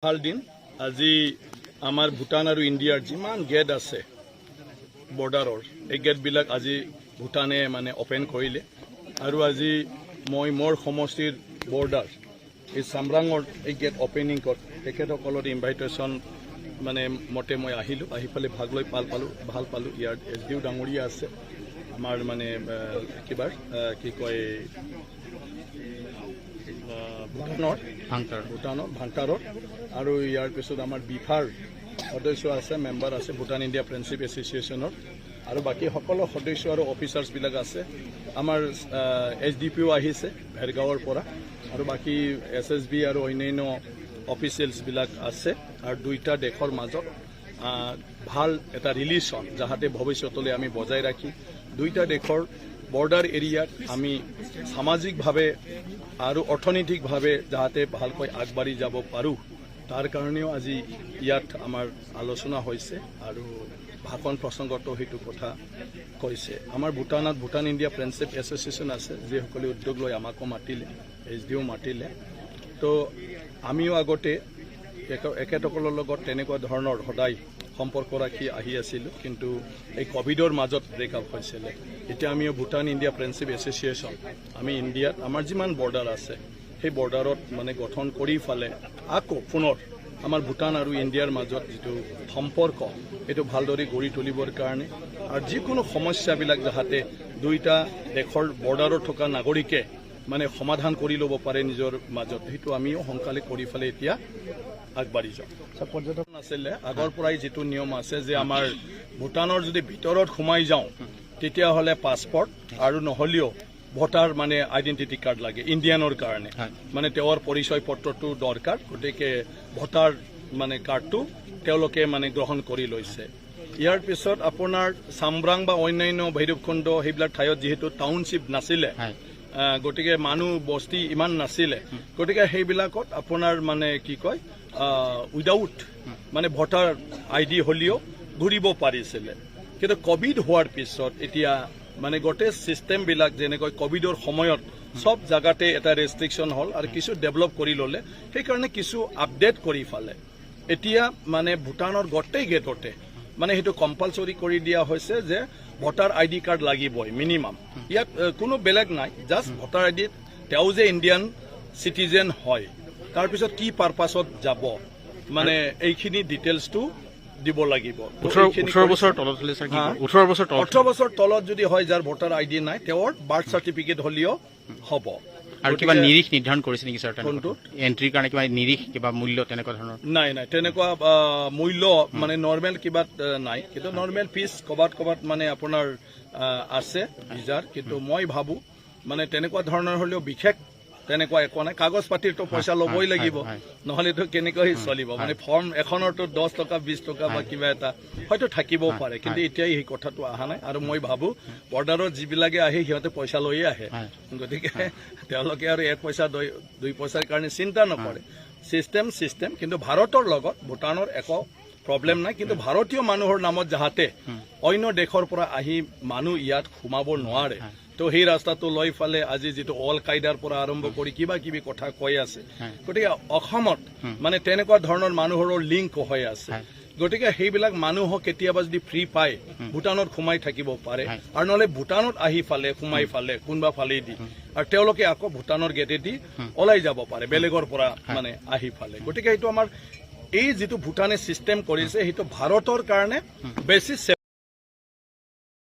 ভাল দিন আজি আমাৰ ভূটান আৰু ইণ্ডিয়াৰ যিমান গেট আছে বৰ্ডাৰৰ এই গেটবিলাক আজি ভূটানে মানে অপেন কৰিলে আৰু আজি মই মোৰ সমষ্টিৰ বৰ্ডাৰ এই চামৰাঙৰ এই গেট অপেনিঙত তেখেতসকলৰ ইনভাইটেশ্যন মানে মতে মই আহিলোঁ আহি পেলাই ভাগ লৈ ভাল পালোঁ ইয়াৰ SDO ডাঙৰীয়া আছে আমাৰ মানে কিবাৰ কি কয় ভূটানৰ ভাংকাৰৰ আৰু ইয়াৰ পিছত আমাৰ বিফাৰ সদস্য আছে মেম্বাৰ আছে ভূটান ইণ্ডিয়া ফ্ৰেণ্ডশ্বিপ এছ'চিয়েশ্যনৰ আৰু বাকী সকলো সদস্য আৰু অফিচাৰ্ছবিলাক আছে আমাৰ SDPO আহিছে ভেৰগাঁৱৰ পৰা আৰু বাকী SSB আৰু অন্যান্য অফিচিয়েলছবিলাক আছে আৰু দুইটা দেশৰ মাজত ভাল এটা ৰিলেশ্যন যাতে ভৱিষ্যতলৈ আমি বজাই ৰাখি দুইটা দেশৰ বৰ্ডাৰ এৰিয়াত আমি সামাজিকভাৱে আৰু অৰ্থনৈতিকভাৱে যাতে ভালকৈ আগবাঢ়ি যাব পাৰোঁ তাৰ কাৰণেও আজি ইয়াত আমাৰ আলোচনা হৈছে আৰু ভাষণ প্ৰসংগতো সেইটো কথা কৈছে আমাৰ ভূটানত ভূটান ইণ্ডিয়া ফ্ৰেণ্ডশ্বিপ এছ'চিয়েশ্যন আছে যিসকলে উদ্যোগ লৈ আমাকো মাতিলে SDO মাতিলে তো আমিও আগতে এখেতসকলৰ লগত তেনেকুৱা ধৰণৰ সদায় সম্পৰ্ক ৰাখি আহি আছিলোঁ কিন্তু এই কোভিডৰ মাজত ব্ৰেকআপ হৈছিলে এতিয়া আমিও ভূটান ইণ্ডিয়া ফ্ৰেণ্ডশ্বিপ এছ'চিয়েশ্যন আমি ইণ্ডিয়াত আমাৰ যিমান বৰ্ডাৰ আছে সেই বৰ্ডাৰত মানে গঠন কৰি ফালে আকৌ পুনৰ আমাৰ ভূটান আৰু ইণ্ডিয়াৰ মাজত যিটো সম্পৰ্ক এইটো ভালদৰে গঢ়ি তুলিবৰ কাৰণে আৰু যিকোনো সমস্যাবিলাক যাতে দুইটা দেশৰ বৰ্ডাৰত থকা নাগৰিকে মানে সমাধান কৰি ল'ব পাৰে নিজৰ মাজত সেইটো আমিও সোনকালে কৰি ফালে এতিয়া আগবাঢ়ি যাওঁ পৰ্যটন আছিলে আগৰ পৰাই যিটো নিয়ম আছে যে আমাৰ ভূটানৰ যদি ভিতৰত সোমাই যাওঁ তেতিয়াহ'লে পাছপৰ্ট আৰু নহ'লেও ভোটাৰ মানে আইডেণ্টিটি কাৰ্ড লাগে ইণ্ডিয়ানৰ কাৰণে মানে তেওঁৰ পৰিচয় পত্ৰটো দৰকাৰ গতিকে ভোটাৰ মানে কাৰ্ডটো তেওঁলোকে মানে গ্ৰহণ কৰি লৈছে ইয়াৰ পিছত আপোনাৰ চামৰাং বা অন্যান্য ভৈৰৱকুণ্ড সেইবিলাক ঠাইত যিহেতু টাউনশ্বিপ নাছিলে গতিকে মানুহ বস্তি ইমান নাছিলে গতিকে সেইবিলাকত আপোনাৰ মানে কি কয় উইদাউট মানে ভোটাৰ ID হ'লেও ঘূৰিব পাৰিছিলে কিন্তু কোভিড হোৱাৰ পিছত এতিয়া মানে গোটেই চিষ্টেমবিলাক যেনেকৈ কোভিডৰ সময়ত সব জাগাতে এটা ৰেষ্ট্ৰিকশ্যন হ'ল আৰু কিছু ডেভেলপ কৰি ল'লে সেইকাৰণে কিছু আপডেট কৰি ফালে এতিয়া মানে ভূটানৰ গোটেই গেটতে মানে সেইটো কম্পালচৰি কৰি দিয়া হৈছে যে ভোটাৰ ID কাৰ্ড লাগিবই মিনিমাম ইয়াত কোনো বেলেগ নাই জাষ্ট ভোটাৰ ID তেওঁ যে ইণ্ডিয়ান চিটিজেন হয় তাৰপিছত কি পাৰপাছত যাব মানে এইখিনি ডিটেইলছটো দিব লাগিব 18 বছৰ তলত যদি হয় যাৰ ভোটাৰ ID নাই তেওঁৰ বাৰ্থ চাৰ্টিফিকেট হ'লেও হ'ব আৰু কিবা নিৰিখ নিৰ্ধাৰণ কৰিছে নেকি স্যাৰ কোনটো এন্ট্ৰিৰ কাৰণে কিবা নিৰিখ কিবা মূল্য তেনেকুৱা ধৰণৰ নাই তেনেকুৱা মূল্য মানে নৰ্মেল কিবা নাই কিন্তু নৰ্মেল ফিজ কবাত মানে আপোনাৰ আছে ভিজাৰ কিন্তু মই ভাবো মানে তেনেকুৱা ধৰণৰ হ'লেও বিশেষ তেনেকুৱা একো নাই কাগজ পাতিৰটো পইচা ল'বই লাগিব নহ'লেতো কেনেকৈ চলিব মানে ফৰ্ম এখনৰতো 10 টকা 20 টকা বা কিবা এটা হয়তো থাকিবও পাৰে কিন্তু এতিয়া এই কথাটো অহা নাই আৰু মই ভাবো বৰ্ডাৰত যিবিলাকে আহে সিহঁতে পইচা লৈয়ে আহে গতিকে তেওঁলোকে আৰু 1 পইচা 2 পইচাৰ কাৰণে চিন্তা নকৰে চিষ্টেম কিন্তু ভাৰতৰ লগত ভূটানৰ একো প্ৰব্লেম নাই কিন্তু ভাৰতীয় মানুহৰ নামত যাতে অন্য দেশৰ পৰা আহি মানুহ ইয়াত সোমাব নোৱাৰে তো সেই ৰাস্তাটো লৈ ফালে আজি যিটো অল কায়দাৰ পৰা আৰম্ভ কৰি কিবা কথা কৈ আছে গতিকে অসমত মানে তেনেকুৱা ধৰণৰ মানুহৰ লিংক হৈ আছে গতিকে সেইবিলাক মানুহক কেতিয়াবা যদি ফ্ৰী পায় ভূটানত সোমাই থাকিব পাৰে আৰু নহ'লে ভূটানত আহি ফালে সোমাই ফালে কোনোবা ফালেদি আৰু তেওঁলোকে আকৌ ভূটানৰ গেটেদি ওলাই যাব পাৰে বেলেগৰ পৰা মানে আহি ফালে গতিকে এইটো আমাৰ এই যিটো ভূটানে চিষ্টেম কৰিছে সেইটো ভাৰতৰ কাৰণে বেছি